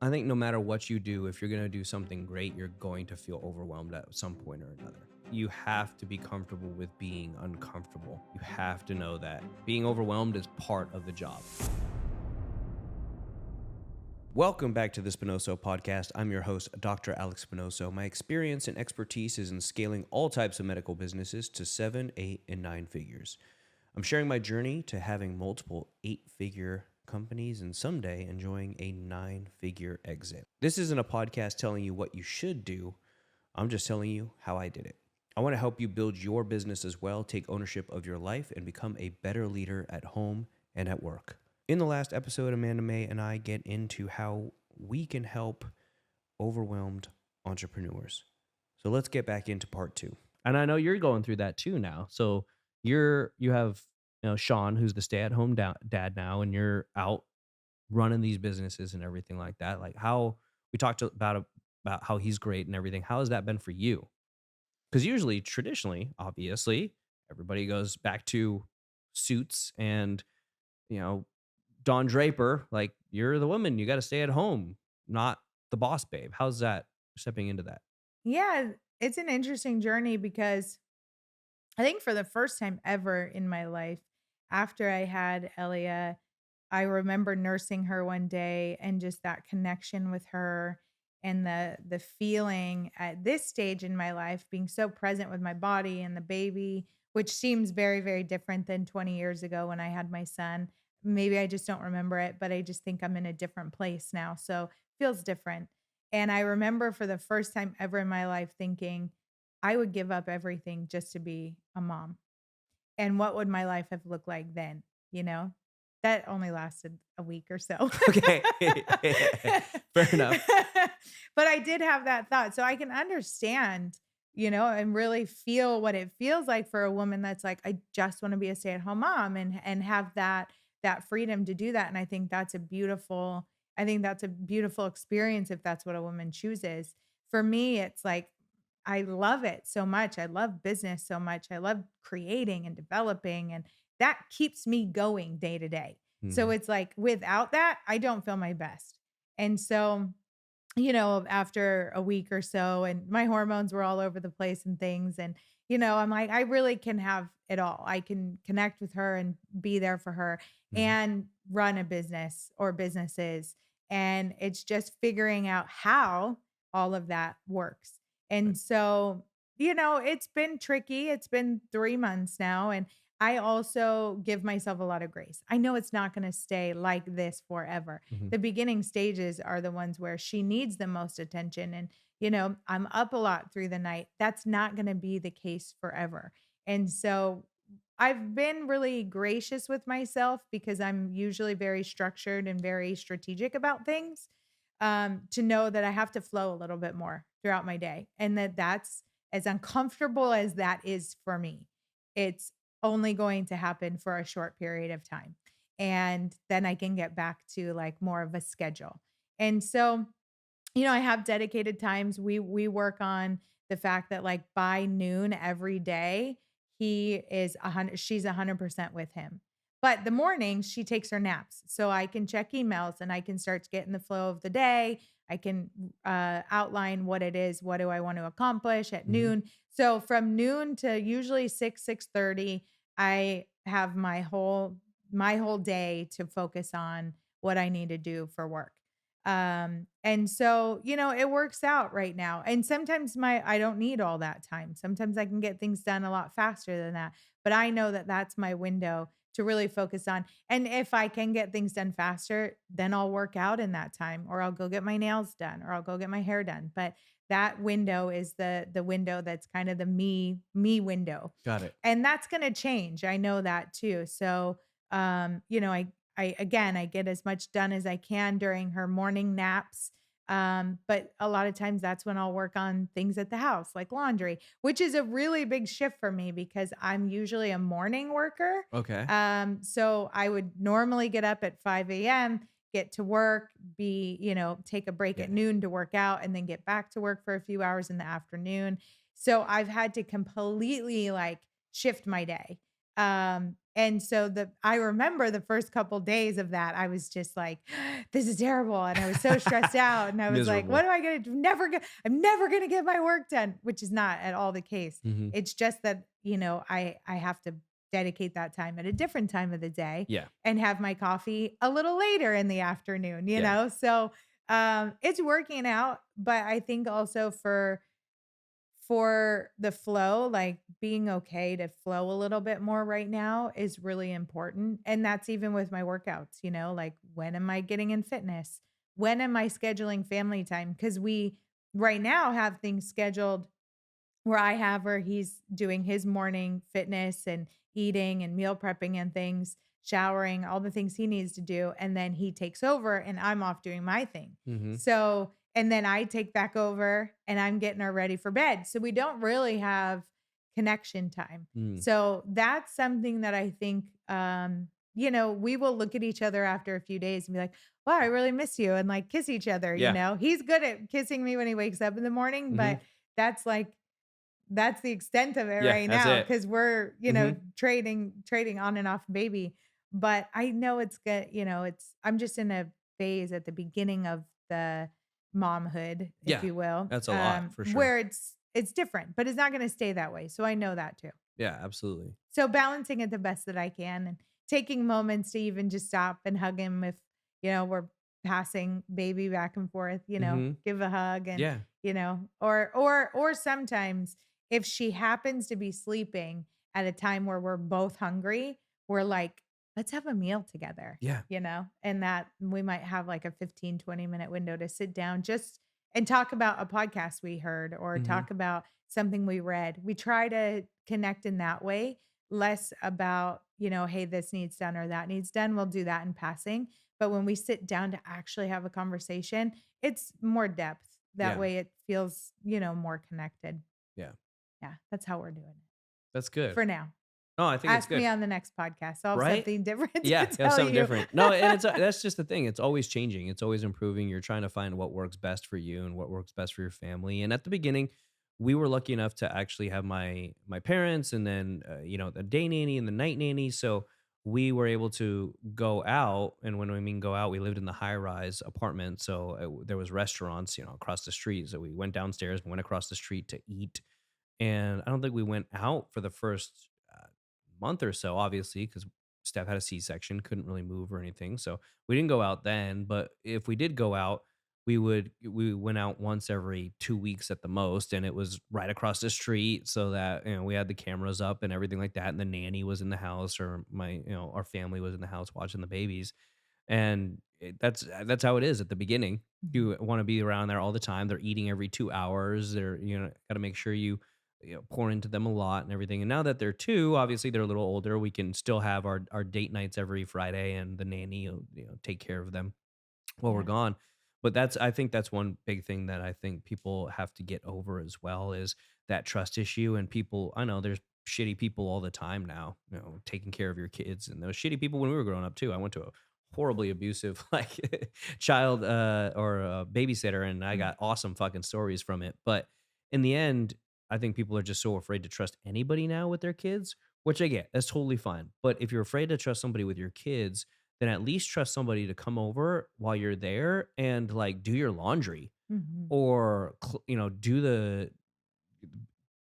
I think no matter what you do, if you're going to do something great, you're going to feel overwhelmed at some point or another. You have to be comfortable with being uncomfortable. You have to know that being overwhelmed is part of the job. Welcome back to the Spinoso Podcast. I'm your host, Dr. Alex Spinoso. My experience and expertise is in scaling all types of medical businesses to 7, 8, and 9 figures. I'm sharing my journey to having multiple 8-figure companies and someday enjoying a 9-figure exit. This isn't a podcast telling you what you should do. I'm just telling you how I did it. I want to help you build your business as well, take ownership of your life, and become a better leader at home and at work. In the last episode, Amanda May and I get into how we can help overwhelmed entrepreneurs. So let's get back into part 2. And I know you're going through that too now. So you have, Sean, who's the stay-at-home dad now, and you're out running these businesses and everything like that. Like how we talked about how he's great and everything. How has that been for you? Because usually, traditionally, obviously, everybody goes back to suits and, Don Draper, like you're the woman, you got to stay at home, not the boss babe. How's that stepping into that? Yeah, it's an interesting journey because I think for the first time ever in my life, after I had Elia, I remember nursing her one day and just that connection with her and the feeling at this stage in my life being so present with my body and the baby, which seems very, very different than 20 years ago when I had my son. Maybe I just don't remember it, but I just think I'm in a different place now. So feels different. And I remember for the first time ever in my life thinking I would give up everything just to be a mom. And what would my life have looked like then? You know, that only lasted a week or so. Okay. Fair enough. But I did have that thought. So I can understand, and really feel what it feels like for a woman that's like, I just want to be a stay-at-home mom and have that freedom to do that. And I think that's a beautiful experience if that's what a woman chooses. For me, it's like I love it so much. I love business so much. I love creating and developing, and that keeps me going day to day. So Mhm. it's like without that, I don't feel my best. And so, after a week or so, and my hormones were all over the place and things. And, I'm like, I really can have it all. I can connect with her and be there for her Mhm. and run a business or businesses. And it's just figuring out how all of that works. Right. And so, it's been tricky. It's been 3 months now. And I also give myself a lot of grace. I know it's not going to stay like this forever. Mhm. The beginning stages are the ones where she needs the most attention. And, I'm up a lot through the night. That's not going to be the case forever. And so I've been really gracious with myself because I'm usually very structured and very strategic about things, to know that I have to flow a little bit more throughout my day. And that's as uncomfortable as that is for me. It's only going to happen for a short period of time. And then I can get back to like more of a schedule. And so, I have dedicated times. We work on the fact that like by noon every day, she's 100% with him. But the mornings she takes her naps. So I can check emails and I can start to get in the flow of the day. I can outline what it is. What do I want to accomplish at Mhm. noon? So from noon to usually 6:30, I have my whole day to focus on what I need to do for work. And so, it works out right now. And sometimes I don't need all that time. Sometimes I can get things done a lot faster than that. But I know that that's my window to really focus on. And if I can get things done faster, then I'll work out in that time, or I'll go get my nails done, or I'll go get my hair done. But that window is the window that's kind of the me window. Got it. And that's going to change. I know that too. So, I get as much done as I can during her morning naps. But a lot of times that's when I'll work on things at the house, like laundry, which is a really big shift for me because I'm usually a morning worker. Okay. So I would normally get up at 5 a.m., get to work, take a break Yeah. at noon to work out, and then get back to work for a few hours in the afternoon. So I've had to completely like shift my day. And so I remember the first couple days of that, I was just like, this is terrible. And I was so stressed out. And I was like, what Miserable. am I going to do? I'm never going to get my work done, which is not at all the case. Hmm. It's just that, I have to dedicate that time at a different time of the day Yeah. and have my coffee a little later in the afternoon, Yeah. So it's working out. But I think also for the flow, like being okay to flow a little bit more right now is really important. And that's even with my workouts, like when am I getting in fitness? When am I scheduling family time? Because we right now have things scheduled where he's doing his morning fitness and eating and meal prepping and things, showering, all the things he needs to do. And then he takes over and I'm off doing my thing. Hmm. So, and then I take back over and I'm getting her ready for bed. So we don't really have connection time. Mm. So that's something that I think, we will look at each other after a few days and be like, wow, I really miss you, and like kiss each other. Yeah. He's good at kissing me when he wakes up in the morning, Hmm. but that's like, that's the extent of it Yeah, right that's now it. because we're, Mhm. trading on and off baby. But I know it's good, I'm just in a phase at the beginning of the momhood, if Yeah. you will, That's a lot for sure. where it's different, but it's not going to stay that way. So I know that too. Yeah, absolutely. So balancing it the best that I can and taking moments to even just stop and hug him if, we're passing baby back and forth, Hmm. give a hug and, Yeah. or sometimes if she happens to be sleeping at a time where we're both hungry, we're like, let's have a meal together, Yeah. and that we might have like a 15-20 minute window to sit down just and talk about a podcast we heard or Hmm. talk about something we read. We try to connect in that way, less about, hey, this needs done or that needs done. We'll do that in passing. But when we sit down to actually have a conversation, it's more depth. That Yeah. way it feels, more connected. Yeah. Yeah, that's how we're doing it That's good. for now. No, I think it's Ask me good. on the next podcast. I'll have Right? something different to Yeah, you have tell something you. different. No, and it's that's just the thing. It's always changing. It's always improving. You're trying to find what works best for you and what works best for your family. And at the beginning, we were lucky enough to actually have my parents and then the day nanny and the night nanny. So we were able to go out, and when we mean go out, we lived in the high rise apartment. So there was restaurants, across the street. So we went downstairs, went across the street to eat, and I don't think we went out for the first month or so, obviously, because Steph had a C-section, couldn't really move or anything. So we didn't go out then. But if we did go out, we went out once every 2 weeks at the most, and it was right across the street, so that we had the cameras up and everything like that, and the nanny was in the house, or our family was in the house watching the babies, and that's how it is at the beginning. Mhm. You want to be around there all the time. They're eating every 2 hours. They're got to make sure you pour into them a lot and everything. And now that they're two, obviously they're a little older. We can still have our date nights every Friday, and the nanny will take care of them while we're Yeah. gone. But I think that's one big thing that I think people have to get over as well, is that trust issue. And people, I know there's shitty people all the time now, taking care of your kids, and those shitty people when we were growing up too. I went to a horribly abusive like child or babysitter, and I Mm. got awesome fucking stories from it. But in the end, I think people are just so afraid to trust anybody now with their kids, which I get. That's totally fine. But if you're afraid to trust somebody with your kids, then at least trust somebody to come over while you're there and like do your laundry, Mhm. or do the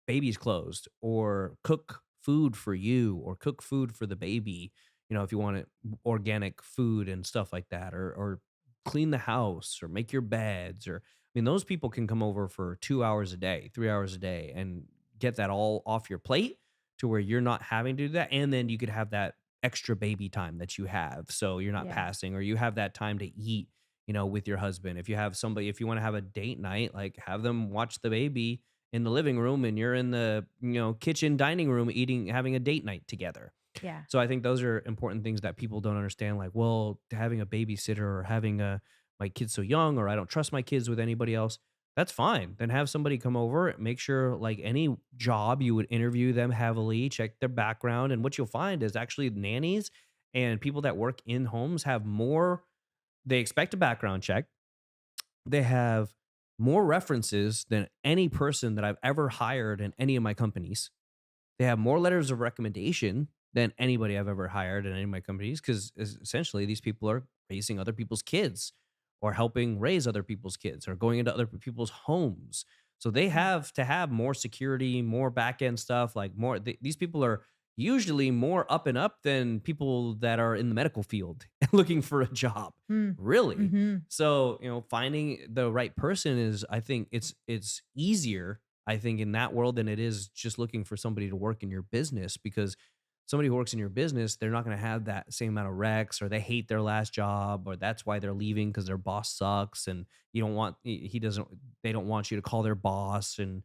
baby's closed, or cook food for you, or cook food for the baby, if you want it organic food and stuff like that, or clean the house or make your beds. Or I mean, those people can come over for 2 hours a day, 3 hours a day, and get that all off your plate, to where you're not having to do that. And then you could have that extra baby time that you have, so you're not Yeah. passing, or you have that time to eat with your husband. If you have somebody, if you want to have a date night, like have them watch the baby in the living room, and you're in the kitchen dining room eating, having a date night together. Yeah. So I think those are important things that people don't understand, like, well, having a babysitter, or having a my kid's so young, or I don't trust my kids with anybody else. That's fine. Then have somebody come over, make sure, like any job, you would interview them heavily, check their background. And what you'll find is actually nannies and people that work in homes have more, they expect a background check. They have more references than any person that I've ever hired in any of my companies. They have more letters of recommendation than anybody I've ever hired in any of my companies, because essentially these people are raising other people's kids or helping raise other people's kids or going into other people's homes. So they Yeah. have to have more security, more back end stuff, like more. These people are usually more up and up than people that are in the medical field looking for a job, Mm. really. Mhm. So, finding the right person is, I think it's easier, I think, in that world than it is just looking for somebody to work in your business, because somebody who works in your business, they're not going to have that same amount of recs, or they hate their last job, or that's why they're leaving because their boss sucks, and you don't want he doesn't they don't want you to call their boss and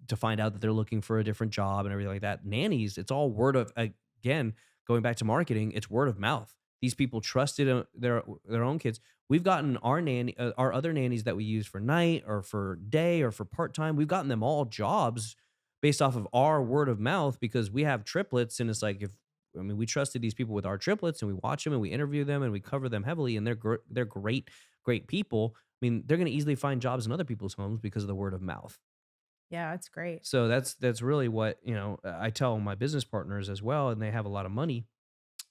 to find out that they're looking for a different job and everything like that. Nannies, it's all word of, again, going back to marketing, it's word of mouth. These people trusted their own kids. We've gotten our other nannies that we use for night or for day or for part time. We've gotten them all jobs based off of our word of mouth, because we have triplets, and it's like, if I mean, we trusted these people with our triplets, and we watch them and we interview them and we cover them heavily, and they're great people. I mean, they're going to easily find jobs in other people's homes because of the word of mouth. Yeah, that's great. So that's really what, I tell my business partners as well, and they have a lot of money,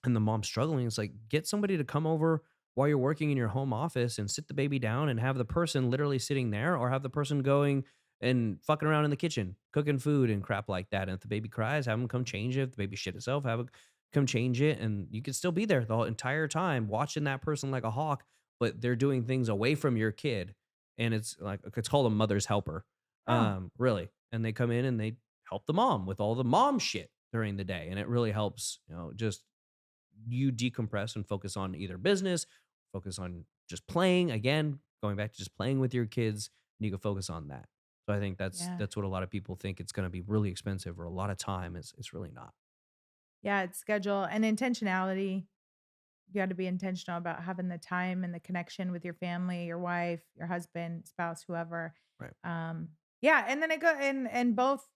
and the mom's struggling. It's like, get somebody to come over while you're working in your home office and sit the baby down and have the person literally sitting there, or have the person going and fucking around in the kitchen, cooking food and crap like that. And if the baby cries, have them come change it. If the baby shit itself, have them come change it. And you can still be there the entire time watching that person like a hawk, but they're doing things away from your kid. And it's called a mother's helper. Oh, Really. And they come in and they help the mom with all the mom shit during the day. And it really helps, just you decompress and focus on either business, focus on just playing. Again, going back to just playing with your kids, and you can focus on that. So I think that's yeah. that's what a lot of people think it's going to be really expensive or a lot of time. It's really not. Yeah, it's schedule and intentionality. You got to be intentional about having the time and the connection with your family, your wife, your husband, spouse, whoever. Right. Um, yeah, and then it go and both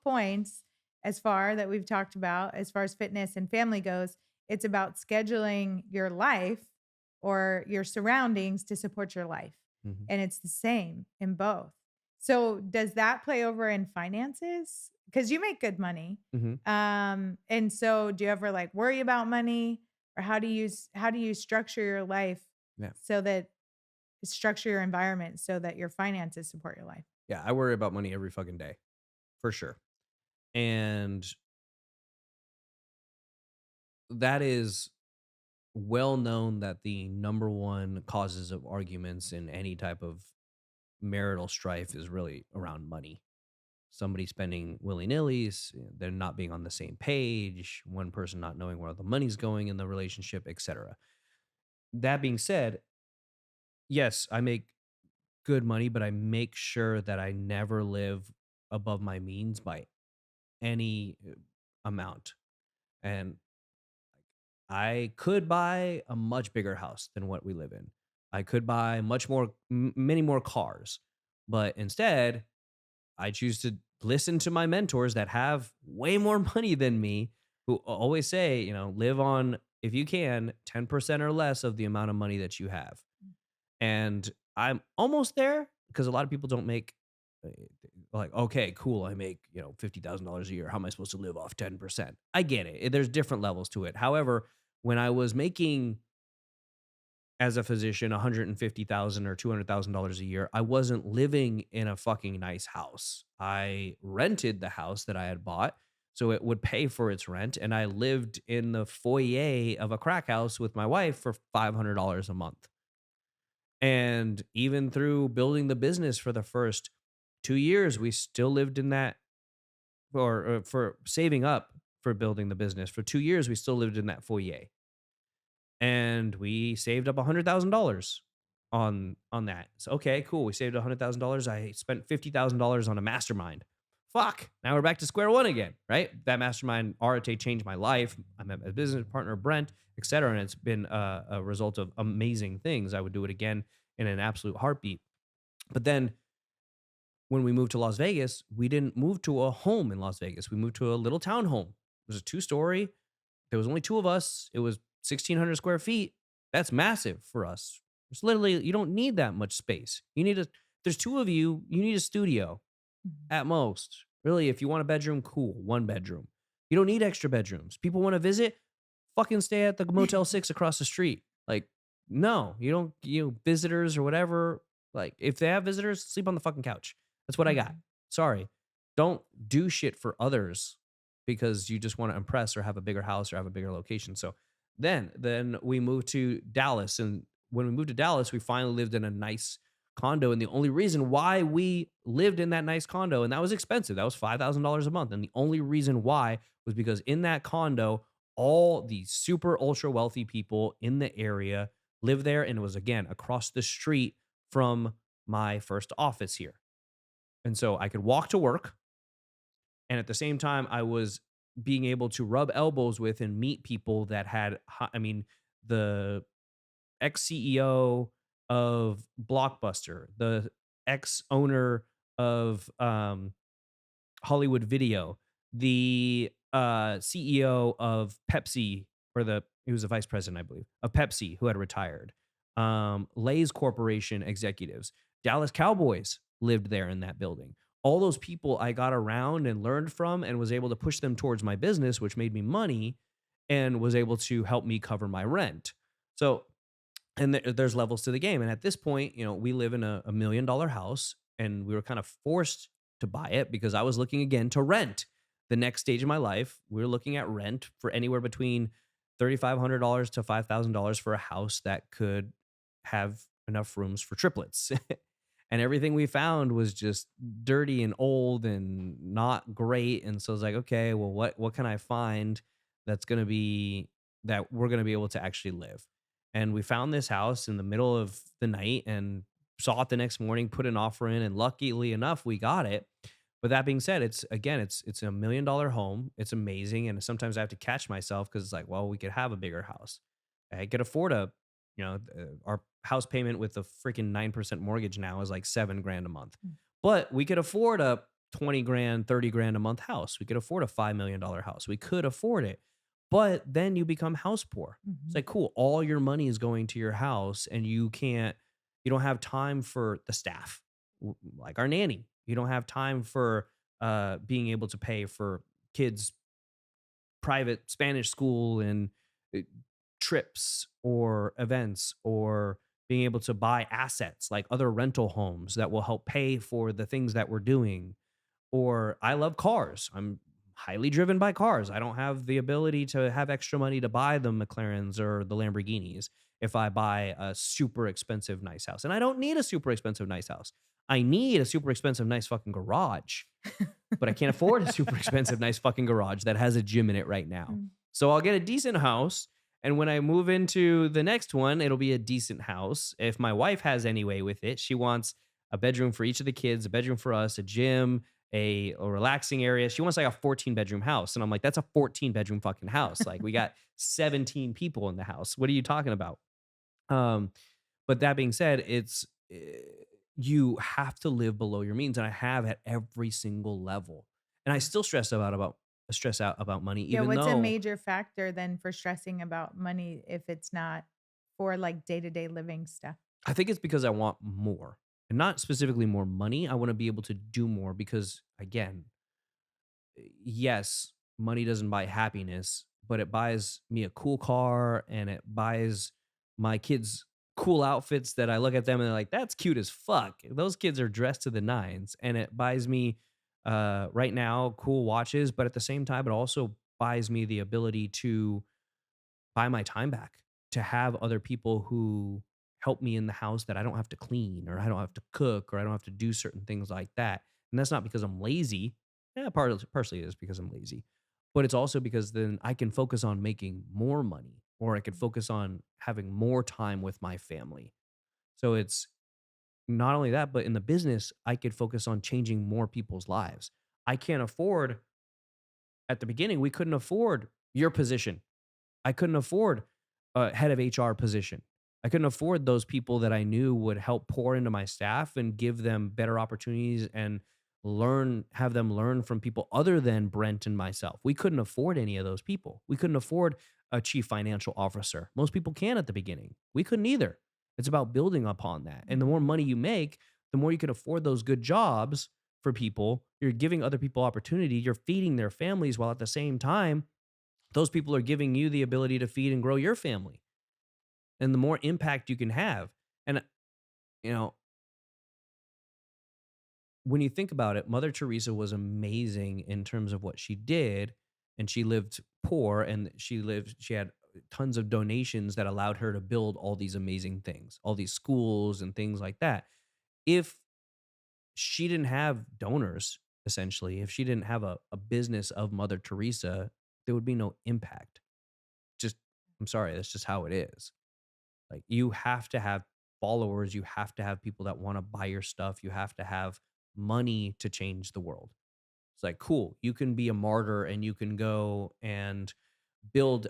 points as far that we've talked about as far as fitness and family goes, it's about scheduling your life or your surroundings to support your life. Hmm. And it's the same in both. So does that play over in finances? Because you make good money. Hmm. And so do you ever like worry about money? Or how do you structure your life Yeah. so that structure your environment so that your finances support your life? Yeah. I worry about money every fucking day, for sure. And that is well known that the number one causes of arguments in any type of marital strife is really around money. Somebody spending willy nillies, they're not being on the same page, one person not knowing where the money's going in the relationship, etc. That being said, yes, I make good money, but I make sure that I never live above my means by any amount. And I could buy a much bigger house than what we live in. I could buy many more cars, but instead, I choose to listen to my mentors that have way more money than me, who always say, live on, if you can, 10% or less of the amount of money that you have. And I'm almost there, because a lot of people don't make, uh, like, okay, cool, I make, $50,000 a year. How am I supposed to live off 10%? I get it. There's different levels to it. However, when I was making, as a physician, 150,000 or $200,000 a year, I wasn't living in a fucking nice house. I rented the house that I had bought so it would pay for its rent, and I lived in the foyer of a crack house with my wife for $500 a month. And even through building the business for the first 2 years, we still lived in that, or for saving up for building the business for 2 years, we still lived in that foyer, and we saved up $100,000 on that. So okay, cool. We saved $100,000. I spent $50,000 on a mastermind. Fuck. Now we're back to square one again, right? That mastermind Arate changed my life. I met my business partner Brent, etc., and it's been a result of amazing things. I would do it again in an absolute heartbeat. But then when we moved to Las Vegas, we didn't move to a home in Las Vegas. We moved to a little townhome. It was a 2-story. There was only two of us. It was 1,600 square feet. That's massive for us. It's literally, you don't need that much space. There's two of you, you need a studio Mhm. at most. Really, if you want a bedroom, cool, one bedroom. You don't need extra bedrooms. People want to visit, fucking stay at the Motel 6 across the street. Like, no, you don't, visitors or whatever. Like, if they have visitors, sleep on the fucking couch. That's what I got. Mhm. Sorry. Don't do shit for others because you just want to impress or have a bigger house or have a bigger location. So then we moved to Dallas. And when we moved to Dallas, we finally lived in a nice condo. And the only reason why we lived in that nice condo, and that was expensive, that was $5,000 a month. And the only reason why was because in that condo, all the super ultra wealthy people in the area lived there. And it was, again, across the street from my first office here. And so I could walk to work. And at the same time, I was being able to rub elbows with and meet people that had, I mean, the ex CEO of Blockbuster, the ex owner of Hollywood Video, the CEO of Pepsi, or he was the vice president, I believe, of Pepsi, who had retired. Lay's Corporation executives, Dallas Cowboys lived there in that building. All those people I got around and learned from and was able to push them towards my business, which made me money and was able to help me cover my rent. So, and there's levels to the game. And at this point, we live in a $1 million house, and we were kind of forced to buy it because I was looking again to rent. The next stage of my life, we were looking at rent for anywhere between $3,500 to $5,000 for a house that could have enough rooms for triplets. And everything we found was just dirty and old and not great. And so I was like, okay, well, what can I find that's going to be that we're going to be able to actually live? And we found this house in the middle of the night and saw it the next morning, put an offer in, and luckily enough, we got it. But that being said, it's a $1 million home. It's amazing, and sometimes I have to catch myself because it's like, well, we could have a bigger house. I could afford our house payment with a freaking 9% mortgage now is like $7,000 a month, Mm. but we could afford a 20 grand, 30 grand a month house. We could afford a $5 million house. We could afford it, but then you become house poor. It's Mhm. like, cool, all your money is going to your house, and you don't have time for the staff, like our nanny. You don't have time for being able to pay for kids' private Spanish school and uh, trips or events, or being able to buy assets like other rental homes that will help pay for the things that we're doing. Or I love cars. I'm highly driven by cars. I don't have the ability to have extra money to buy the McLarens or the Lamborghinis if I buy a super expensive nice house. And I don't need a super expensive nice house. I need a super expensive nice fucking garage, but I can't afford a super expensive nice fucking garage that has a gym in it right now. Mm. So I'll get a decent house, and when I move into the next one, it'll be a decent house. If my wife has any way with it, she wants a bedroom for each of the kids, a bedroom for us, a gym, a relaxing area. She wants like a 14-bedroom house. And I'm like, that's a 14-bedroom fucking house. Like, we got 17 people in the house. What are you talking about? But that being said, you have to live below your means, and I have at every single level. And I still stress out about money, Yeah, even what's a though major factor then for stressing about money if it's not for like day-to-day living stuff? I think it's because I want more, and not specifically more money. I want to be able to do more because, again, yes, money doesn't buy happiness, but it buys me a cool car, and it buys my kids cool outfits that I look at them and they're like, that's cute as fuck. Those kids are dressed to the nines. And it buys me right now cool watches, but at the same time, it also buys me the ability to buy my time back, to have other people who help me in the house that I don't have to clean, or I don't have to cook, or I don't have to do certain things like that. And that's not because I'm lazy. Yeah, partially it is because I'm lazy, but it's also because then I can focus on making more money, or I could focus on having more time with my family. So it's not only that, but in the business, I could focus on changing more people's lives. I can't afford, at the beginning, we couldn't afford your position. I couldn't afford a head of HR position. I couldn't afford those people that I knew would help pour into my staff and give them better opportunities and have them learn from people other than Brent and myself. We couldn't afford any of those people. We couldn't afford a chief financial officer. Most people can at the beginning. We couldn't either. It's about building upon that. And the more money you make, the more you can afford those good jobs. for people. You're giving other people opportunity. You're feeding their families while at the same time, those people are giving you the ability to feed and grow your family. And the more impact you can have. And, you know, when you think about it, Mother Teresa was amazing in terms of what she did. And she lived poor and she had tons of donations that allowed her to build all these amazing things, all these schools and things like that. If she didn't have donors, essentially, if she didn't have a business of Mother Teresa, there would be no impact. Just, I'm sorry, that's just how it is. Like, you have to have followers, you have to have people that want to buy your stuff, you have to have money to change the world. It's like, cool, you can be a martyr and you can go and build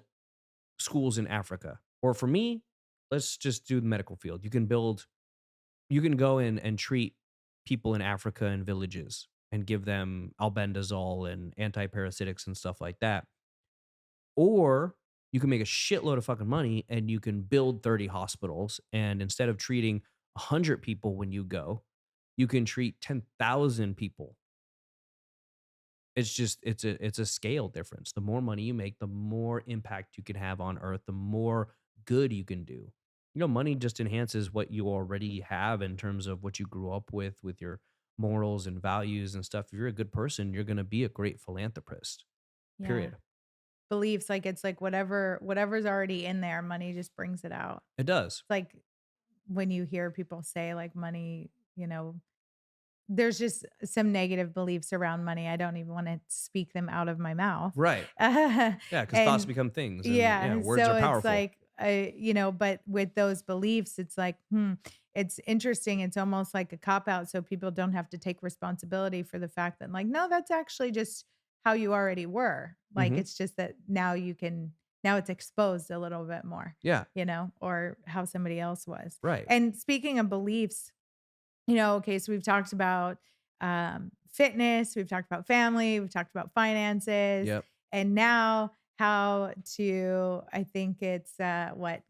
schools in Africa. Or for me, let's just do the medical field. You can go in and treat people in Africa in villages and give them albendazole and antiparasitics and stuff like that. Or you can make a shitload of fucking money and you can build 30 hospitals. And instead of treating 100 people when you go, you can treat 10,000 people. It's just, it's a scale difference. The more money you make, the more impact you can have on earth, the more good you can do. You know, money just enhances what you already have in terms of what you grew up with your morals and values and stuff. If you're a good person, you're going to be a great philanthropist. Yeah. Period. Beliefs, like it's like whatever's already in there, money just brings it out. It does. It's like when you hear people say like money, there's just some negative beliefs around money. I don't even want to speak them out of my mouth. Right. Yeah, because thoughts And become things. And yeah, words so are it's powerful. like, but with those beliefs, it's like, it's interesting. It's almost like a cop out. So people don't have to take responsibility for the fact that, like, no, that's actually just how you already were. Like, Mhm. it's just that now now it's exposed a little bit more, Yeah. or how somebody else was. Right. And speaking of beliefs, okay, so we've talked about fitness, we've talked about family, we've talked about finances, Yep. and now how to, I think it's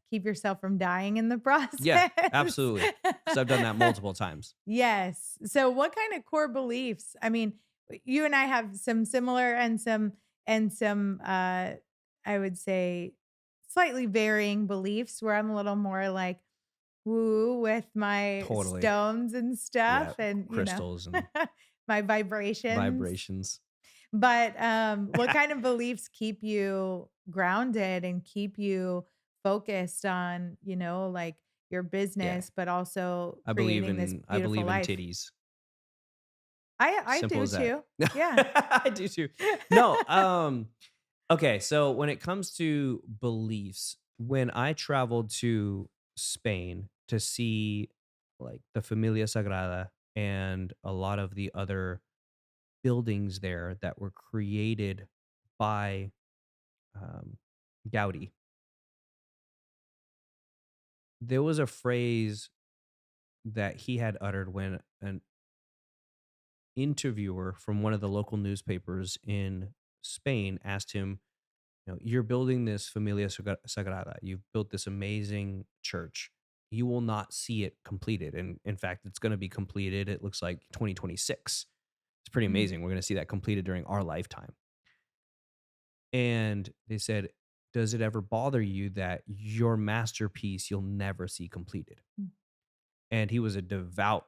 keep yourself from dying in the process. Yeah, absolutely. Because I've done that multiple times. Yes. So what kind of core beliefs? I mean, you and I have some similar and some I would say slightly varying beliefs where I'm a little more like woo with my Totally. stones and stuff Yeah, and crystals and my vibrations. vibrations. But what kind of beliefs keep you grounded and keep you focused on, like your business, but also I creating this I beautiful believe in life? titties. I Simple do as that. too. Yeah. I do too. No, okay, so when it comes to beliefs, when I traveled to Spain to see like the Familia Sagrada and a lot of the other buildings there that were created by um, Gaudi, there was a phrase that he had uttered when an interviewer from one of the local newspapers in Spain asked him, you're building this Familia Sagrada. You've built this amazing church. You will not see it completed. And in fact, it's going to be completed. It looks like 2026. It's pretty Mhm. amazing. We're going to see that completed during our lifetime. And they said, does it ever bother you that your masterpiece you'll never see completed? Mm. And he was a devout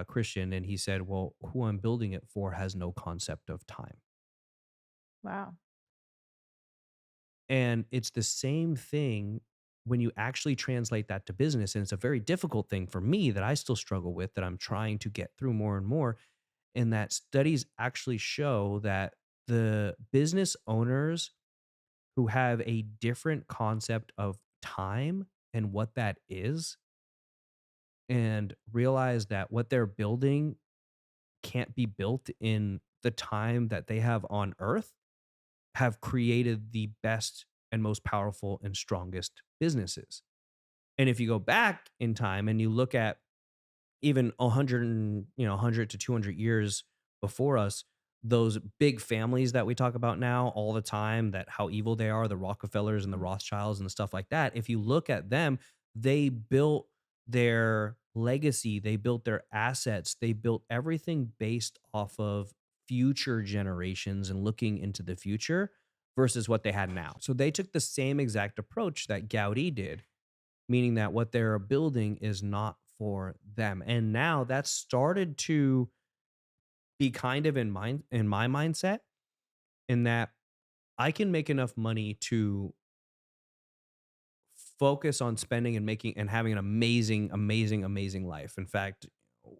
Christian. And he said, well, who I'm building it for has no concept of time. Wow. And it's the same thing when you actually translate that to business. And it's a very difficult thing for me that I still struggle with, that I'm trying to get through more and more. And that studies actually show that the business owners who have a different concept of time and what that is, and realize that what they're building can't be built in the time that they have on earth, have created the best and most powerful and strongest businesses. And if you go back in time and you look at even 100 100 to 200 years before us, those big families that we talk about now all the time, that how evil they are, the Rockefellers and the Rothschilds and the stuff like that, if you look at them, they built their legacy, they built their assets, they built everything based off of future generations and looking into the future versus what they had now. So they took the same exact approach that Gaudi did, meaning that what they're building is not for them. And now that's started to be kind of in my mindset, in that I can make enough money to focus on spending and making and having an amazing, amazing, amazing life. In fact,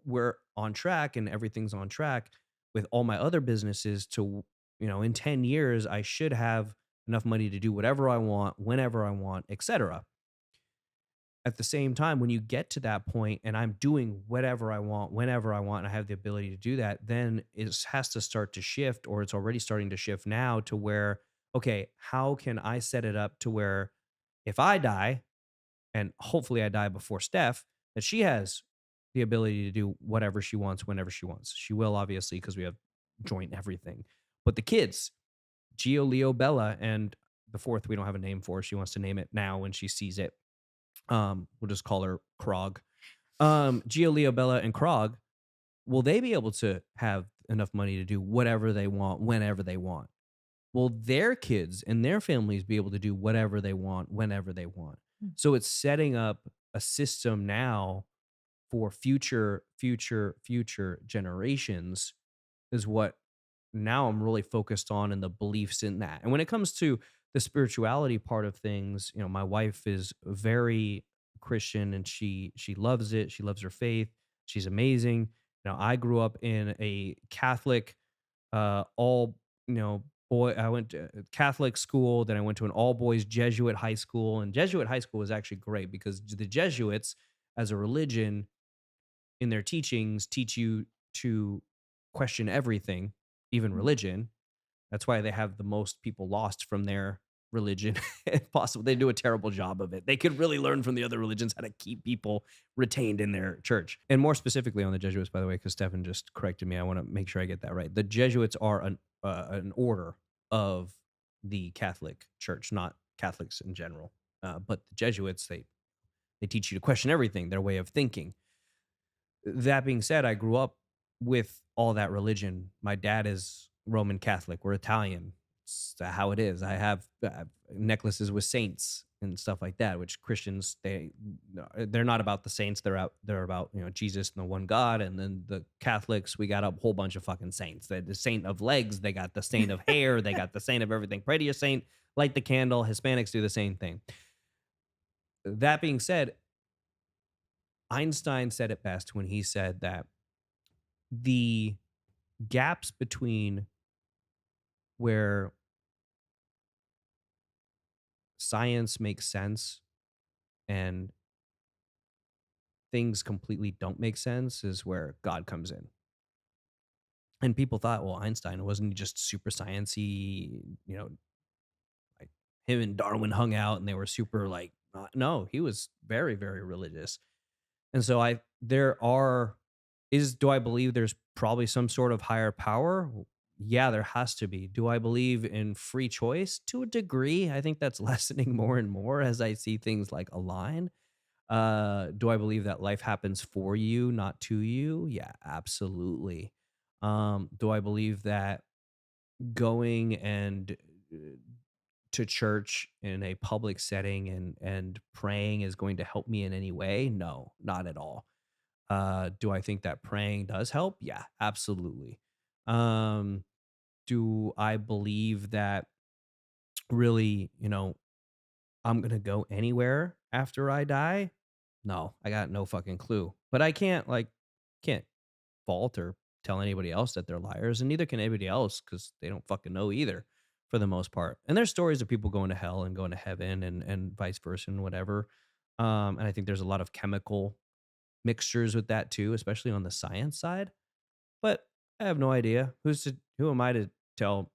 we're on track and everything's on track with all my other businesses to, in 10 years, I should have enough money to do whatever I want, whenever I want, etc. At the same time, when you get to that point and I'm doing whatever I want, whenever I want, and I have the ability to do that, then it has to start to shift, or it's already starting to shift now to where, okay, how can I set it up to where if I die, and hopefully I die before Steph, that she has the ability to do whatever she wants, whenever she wants. She will, obviously, because we have joint everything. But the kids, Gio, Leo, Bella, and the fourth we don't have a name for. She wants to name it now when she sees it. We'll just call her Krog. Gio, Leo, Bella, and Krog, will they be able to have enough money to do whatever they want, whenever they want? Will their kids and their families be able to do whatever they want, whenever they want? Mm. So it's setting up a system now for future generations, is what now I'm really focused on, and the beliefs in that. And when it comes to the spirituality part of things, my wife is very Christian, and she loves it. She loves her faith. She's amazing. I grew up in a Catholic, all, boy, I went to Catholic school, then I went to an all boys Jesuit high school, and Jesuit high school was actually great because the Jesuits, as a religion, in their teachings, teach you to question everything, even religion. That's why they have the most people lost from their religion if possible. They do a terrible job of it. They could really learn from the other religions how to keep people retained in their church. And more specifically on the Jesuits, by the way, because Stefan just corrected me, I want to make sure I get that right. The Jesuits are an order of the Catholic Church, not Catholics in general. But the Jesuits, they teach you to question everything, their way of thinking. That being said, I grew up with all that religion. My dad is Roman Catholic. We're Italian. It's how it is. I have necklaces with saints and stuff like that, which Christians, they're not about the saints. They're about Jesus and the one God. And then the Catholics, we got a whole bunch of fucking saints. The saint of legs, they got the saint of hair, they got the saint of everything. Pray to your saint, light the candle. Hispanics do the same thing. That being said, Einstein said it best when he said that the gaps between where science makes sense and things completely don't make sense is where God comes in. And people thought, well, Einstein, wasn't he just super sciencey, like him and Darwin hung out and they were super like, no, he was very, very religious. And so do I believe there's probably some sort of higher power? Yeah, there has to be. Do I believe in free choice? To a degree. I think that's lessening more and more as I see things like align. Do I believe that life happens for you, not to you? Yeah, absolutely. Do I believe that going and to church in a public setting and praying is going to help me in any way? No, not at all. Do I think that praying does help? Yeah, absolutely. Um, do I believe that really, I'm gonna go anywhere after I die? No, I got no fucking clue. But I can't fault or tell anybody else that they're liars, and neither can anybody else because they don't fucking know either, for the most part. And there's stories of people going to hell and going to heaven and vice versa and whatever. And I think there's a lot of chemical mixtures with that too, especially on the science side. But I have no idea. Who am I to tell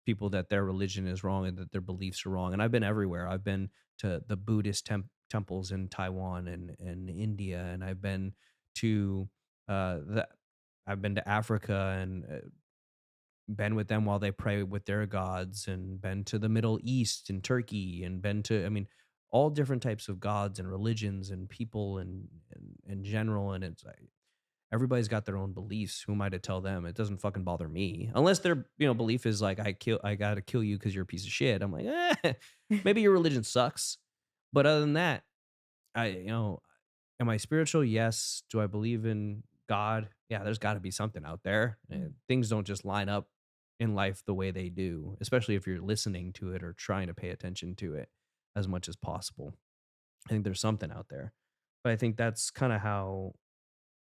people that their religion is wrong and that their beliefs are wrong? And I've been everywhere. I've been to the Buddhist temples in Taiwan and India, and I've been to the I've been to Africa and been with them while they pray with their gods, and been to the Middle East and Turkey, and been to, I mean, all different types of gods and religions and people and in general. And it's like everybody's got their own beliefs. Who am I to tell them? It doesn't fucking bother me unless their belief is like I gotta kill you because you're a piece of shit. I'm like, maybe your religion sucks, but other than that, am I spiritual? Yes. Do I believe in God? Yeah, there's got to be something out there. Things don't just line up in life the way they do, especially if you're listening to it or trying to pay attention to it as much as possible. I think there's something out there. But I think that's kind of how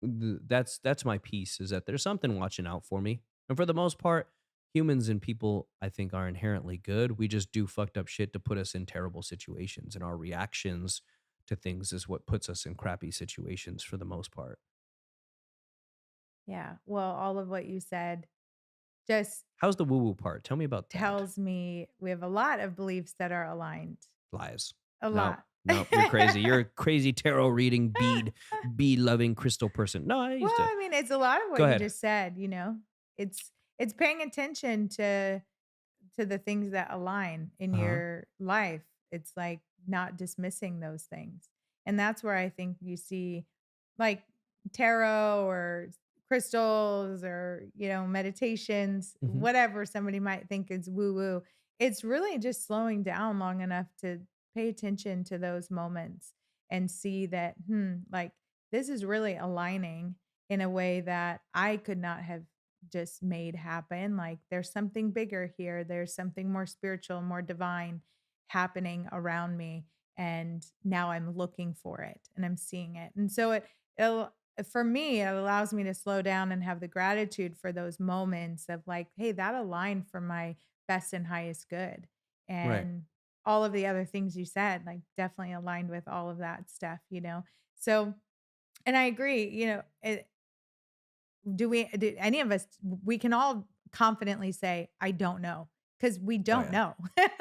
that's my piece, is that there's something watching out for me. And for the most part, humans and people, I think, are inherently good. We just do fucked up shit to put us in terrible situations, and our reactions to things is what puts us in crappy situations for the most part. Yeah. Well, all of what you said just How's the woo woo part? Tell me about that. tells me we have a lot of beliefs that are aligned. Lies. A No, lot. no, you're crazy. You're a crazy tarot reading, bead loving crystal person. No, I Well, used to. I mean, it's a lot of what Go you ahead. just said, you know. It's paying attention to the things that align in Uh-huh. your life. It's like not dismissing those things. And that's where I think you see like tarot or crystals or, meditations, Mhm. whatever somebody might think is woo woo. It's really just slowing down long enough to pay attention to those moments and see that, like this is really aligning in a way that I could not have just made happen. Like there's something bigger here. There's something more spiritual, more divine happening around me. And now I'm looking for it and I'm seeing it. And so it'll, for me, it allows me to slow down and have the gratitude for those moments of like, hey, that aligned for my best and highest good. Right. And all of the other things you said, like definitely aligned with all of that stuff. So, and I agree, do any of us, we can all confidently say, I don't know, because we Oh, don't yeah. know.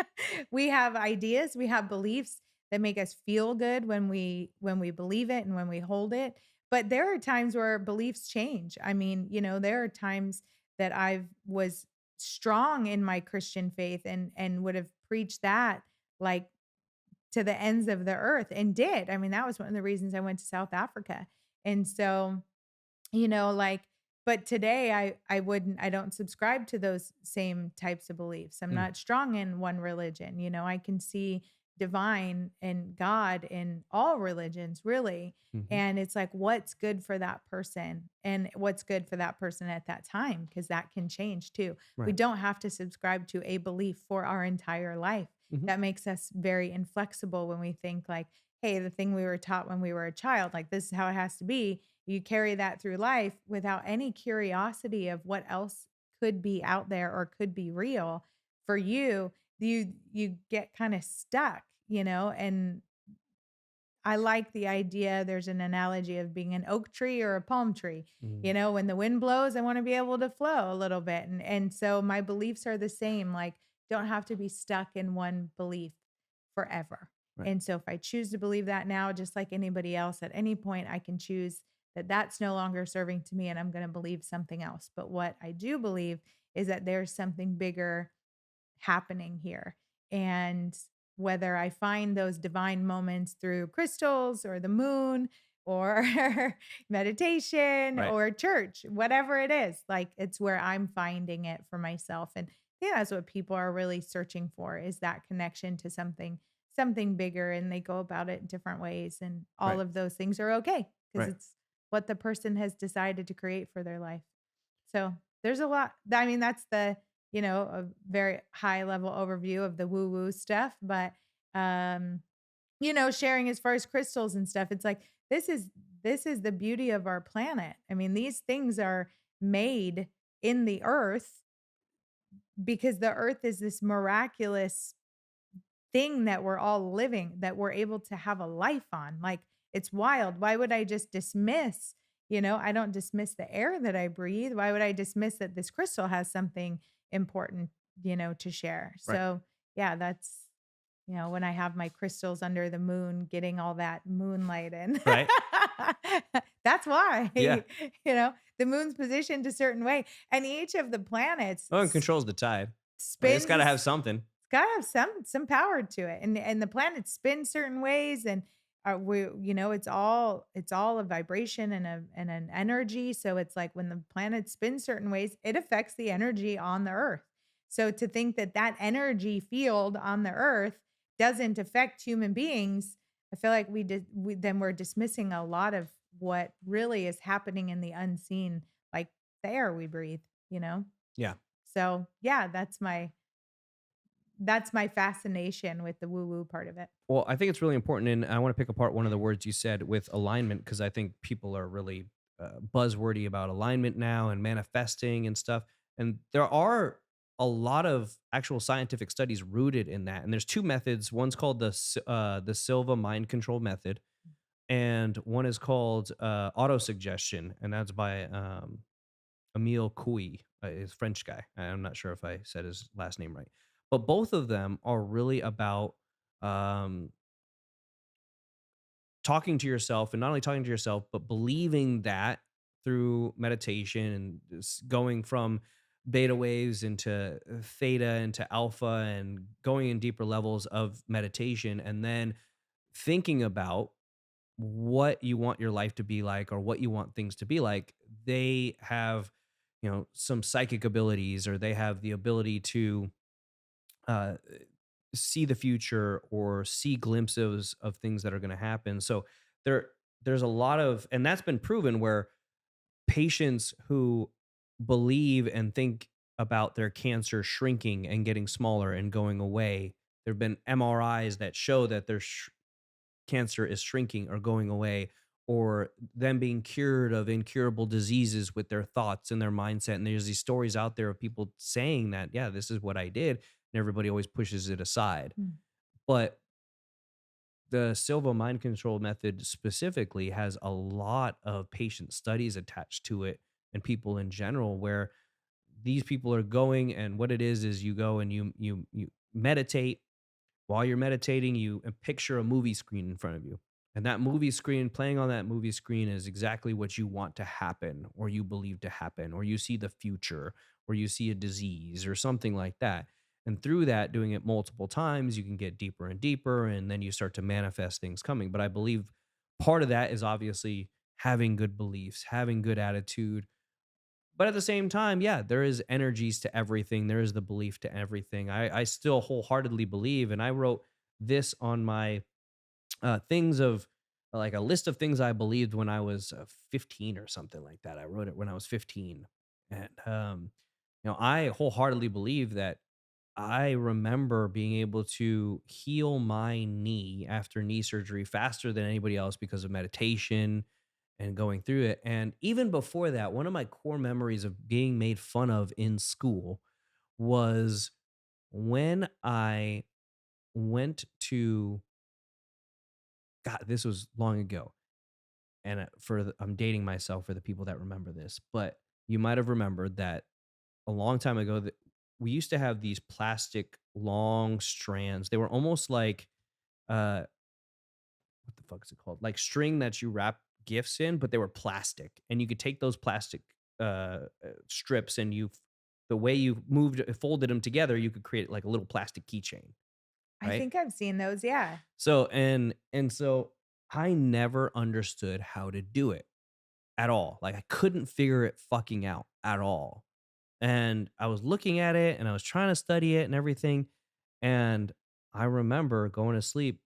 We have ideas, we have beliefs that make us feel good when we believe it and when we hold it. But there are times where beliefs change. I mean, there are times that I was strong in my Christian faith and would have preached that like to the ends of the earth and did. I mean, that was one of the reasons I went to South Africa. And so like, but today I don't subscribe to those same types of beliefs. I'm Mm. not strong in one religion. I can see divine and God in all religions, really. Mhm. And it's like, what's good for that person and what's good for that person at that time, because that can change too. We Right. don't have to subscribe to a belief for our entire life. Mhm. That makes us very inflexible when we think like, hey, the thing we were taught when we were a child, like this is how it has to be. You carry that through life without any curiosity of what else could be out there or could be real for you. You get kind of stuck, and I like the idea. There's an analogy of being an oak tree or a palm tree. Mm. When the wind blows, I want to be able to flow a little bit. And so my beliefs are the same. Like, don't have to be stuck in one belief forever. Right. And so if I choose to believe that now, just like anybody else, at any point, I can choose that that's no longer serving to me and I'm going to believe something else. But what I do believe is that there's something bigger happening here. And whether I find those divine moments through crystals or the moon or meditation Right. or church, whatever it is, like it's where I'm finding it for myself. And yeah, that's what people are really searching for, is that connection to something bigger, and they go about it in different ways, and all Right. of those things are okay because Right. it's what the person has decided to create for their life. So there's a lot. I mean, that's a very high level overview of the woo woo stuff. But, um, sharing as far as crystals and stuff, it's like, this is the beauty of our planet. I mean, these things are made in the earth because the earth is this miraculous thing that we're all living, that we're able to have a life on. Like, it's wild. Why would I just dismiss? I don't dismiss the air that I breathe. Why would I dismiss that this crystal has something important, to share? Right. So, yeah, that's, when I have my crystals under the moon, getting all that moonlight in. Right. That's why, Yeah. the moon's positioned a certain way. And each of the planets Oh, it controls the tide. Like, it's got to have spins something. gotta have some power to it, and the planets spin certain ways, and it's all a vibration and an energy. So it's like when the planets spin certain ways, it affects the energy on the Earth. So to think that that energy field on the Earth doesn't affect human beings, I feel like then we're dismissing a lot of what really is happening in the unseen, like the air we breathe, you know? Yeah. So yeah, that's my fascination with the woo-woo part of it. Well, I think it's really important, and I want to pick apart one of the words you said with alignment because I think people are really buzzwordy about alignment now and manifesting and stuff. And there are a lot of actual scientific studies rooted in that. And there's two methods. One's called the Silva mind control method, and one is called autosuggestion, and that's by Emile Coué, is French guy. I'm not sure if I said his last name right, but both of them are really about um, talking to yourself, and not only talking to yourself, but believing that through meditation and going from beta waves into theta into alpha and going in deeper levels of meditation, and then thinking about what you want your life to be like or what you want things to be like. They have, some psychic abilities, or they have the ability to uh, see the future or see glimpses of things that are going to happen. So there there's a lot of, and that's been proven, where patients who believe and think about their cancer shrinking and getting smaller and going away, there've been MRIs that show that their cancer is shrinking or going away, or them being cured of incurable diseases with their thoughts and their mindset. And there's these stories out there of people saying that, yeah, this is what I did. And everybody always pushes it aside. Mm. But the Silva mind control method specifically has a lot of patient studies attached to it, and people in general, where these people are going, and what it is you go and you meditate. While you're meditating, you picture a movie screen in front of you. And that movie screen, playing on that movie screen, is exactly what you want to happen, or you believe to happen, or you see the future, or you see a disease or something like that. And through that, doing it multiple times, you can get deeper and deeper, and then you start to manifest things coming. But I believe part of that is obviously having good beliefs, having good attitude, but at the same time, yeah, there is energies to everything. There is the belief to everything. I still wholeheartedly believe, and I wrote this on my things of, like, a list of things I believed when I was 15 or something like that. I wrote it when I was 15, and I wholeheartedly believe that I remember being able to heal my knee after knee surgery faster than anybody else because of meditation and going through it. And even before that, one of my core memories of being made fun of in school was when I went to, God, this was long ago. And I'm dating myself for the people that remember this, but you might have remembered that a long time ago that we used to have these plastic long strands. They were almost like, uh, what the fuck is it called? Like string that you wrap gifts in, but they were plastic, and you could take those plastic strips, and the way you folded them together, you could create like a little plastic keychain, I right? think I've seen those, yeah. So and so I never understood how to do it at all. Like I couldn't figure it fucking out at all. And I was looking at it and I was trying to study it and everything. And I remember going to sleep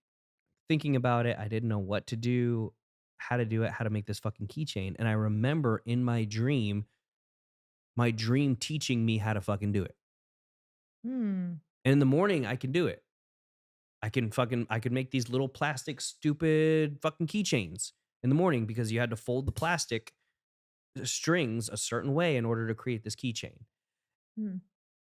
thinking about it. I didn't know what to do, how to do it, how to make this fucking keychain. And I remember in my dream teaching me how to fucking do it. Hmm. And in the morning, I can do it. I could make these little plastic, stupid fucking keychains in the morning because you had to fold the plastic strings a certain way in order to create this keychain. Hmm.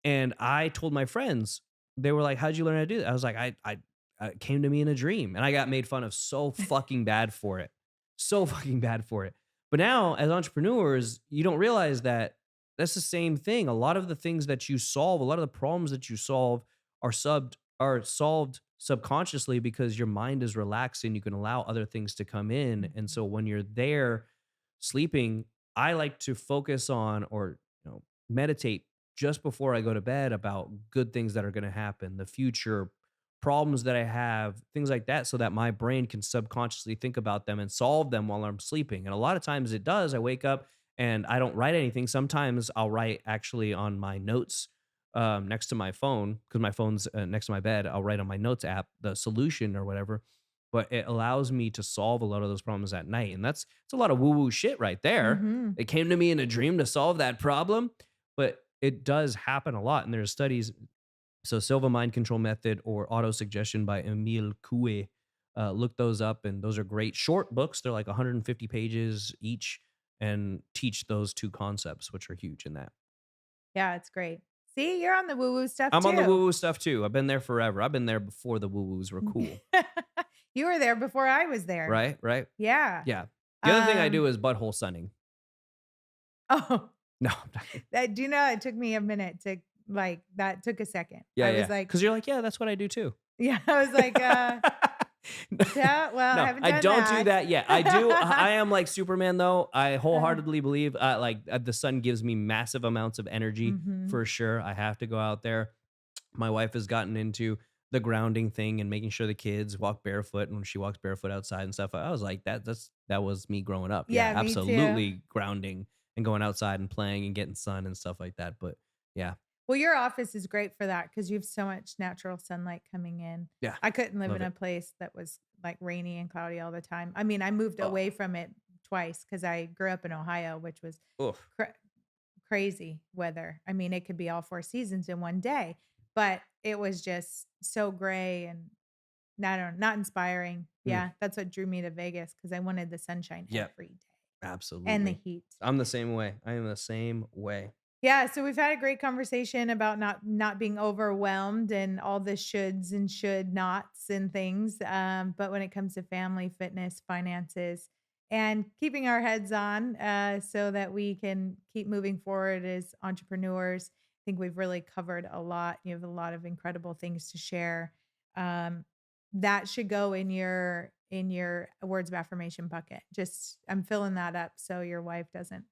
And I told my friends, they were like, "How'd you learn how to do that?" I was like, it came to me in a dream, and I got made fun of so fucking bad for it, so fucking bad for it. But now, as entrepreneurs, you don't realize that that's the same thing. A lot of the things that you solve, a lot of the problems that you solve, are solved subconsciously because your mind is relaxed and you can allow other things to come in. And Mhm. so when you're there sleeping, I like to focus on, or meditate just before I go to bed about good things that are going to happen, the future, problems that I have, things like that, so that my brain can subconsciously think about them and solve them while I'm sleeping. And a lot of times it does. I wake up and I don't write anything. Sometimes I'll write actually on my notes next to my phone because my phone's next to my bed. I'll write on my notes app the solution or whatever. But it allows me to solve a lot of those problems at night. And it's a lot of woo woo shit right there. Mhm. It came to me in a dream to solve that problem, but it does happen a lot. And there's studies. So Silva mind control method or auto suggestion by Emile Coué. Look those up, and those are great short books. They're like 150 pages each, and teach those two concepts, which are huge in that. Yeah, it's great. See, you're on the woo-woo stuff I'm on the woo too. woo stuff too. I've been there forever. I've been there before the woo woos were cool. You were there before I was there. Right? Right? Yeah. Yeah. The other thing I do Um, is butthole sunning. oh, No. that do you know it took me a minute to like that took a second. Yeah, I yeah. was like, Because you're like, yeah, that's what I do too. yeah, I was like, yeah, well, I No, haven't I done don't do that. that yet. I do. I am like Superman, though. I wholeheartedly believe the sun gives me massive amounts of energy Mhm. for sure. I have to go out there. My wife has gotten into the grounding thing and making sure the kids walk barefoot. And when she walks barefoot outside and stuff, I was like, that was me growing up. Yeah, Yeah, me too. absolutely grounding and going outside and playing and getting sun and stuff like that. But yeah, Well, your office is great for that because you have so much natural sunlight coming in. yeah, I couldn't live love in a it. place that was like rainy and cloudy all the time. I mean, I moved Oh, away from it twice because I grew up in Ohio, which was oof. cra- crazy weather. I mean, it could be all four seasons in one day, but it was just so gray and not inspiring. Mm, Yeah, that's what drew me to Vegas because I wanted the sunshine yeah, every day and the absolutely. heat. I'm the same way. I am the same way. Yeah, so we've had a great conversation about not being overwhelmed and all the shoulds and should nots and things. But when it comes to family, fitness, finances, and keeping our heads on so that we can keep moving forward as entrepreneurs, I think we've really covered a lot. You have a lot of incredible things to share. Um, that should go in your words of affirmation bucket. Just I'm filling that up so your wife doesn't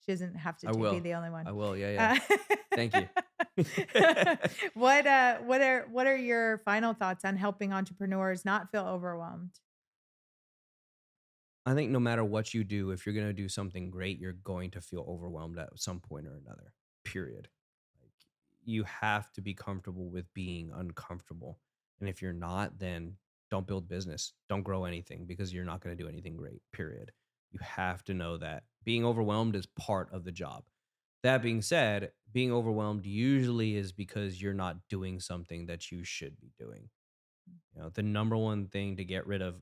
she doesn't have to I be will. the only one. I will. Yeah, yeah. Uh, Thank you. what are your final thoughts on helping entrepreneurs not feel overwhelmed? I think no matter what you do, if you're going to do something great, you're going to feel overwhelmed at some point or another. Period. Like you have to be comfortable with being uncomfortable. And if you're not, then don't build business. Don't grow anything because you're not going to do anything great. Period. You have to know that being overwhelmed is part of the job. That being said, being overwhelmed usually is because you're not doing something that you should be doing. You know, the number one thing to get rid of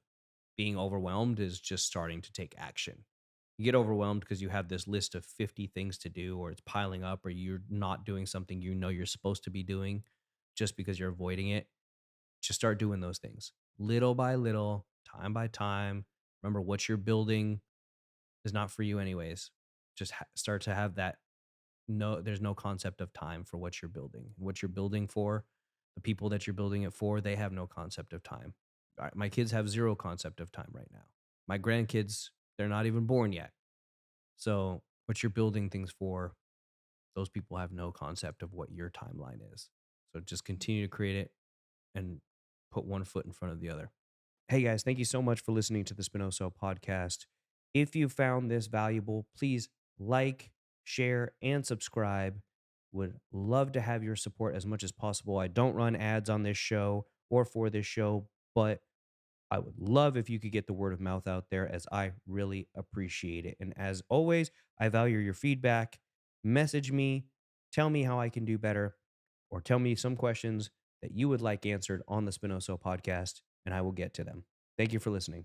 being overwhelmed is just starting to take action. You get overwhelmed because you have this list of 50 things to do, or it's piling up, or you're not doing something you know you're supposed to be doing just because you're avoiding it. Just start doing those things little by little, time by time. Remember, what you're building is not for you, anyways. Just start to have that. No, there's no concept of time for what you're building. What you're building for, the people that you're building it for, they have no concept of time. My kids have zero concept of time right now. My grandkids, they're not even born yet. So, what you're building things for, those people have no concept of what your timeline is. So, just continue to create it and put one foot in front of the other. Hey guys, thank you so much for listening to the Spinoso podcast. If you found this valuable, please like, share, and subscribe. Would love to have your support as much as possible. I don't run ads on this show or for this show, but I would love if you could get the word of mouth out there as I really appreciate it. And as always, I value your feedback. Message me, tell me how I can do better, or tell me some questions that you would like answered on the Spinoso podcast, and I will get to them. Thank you for listening.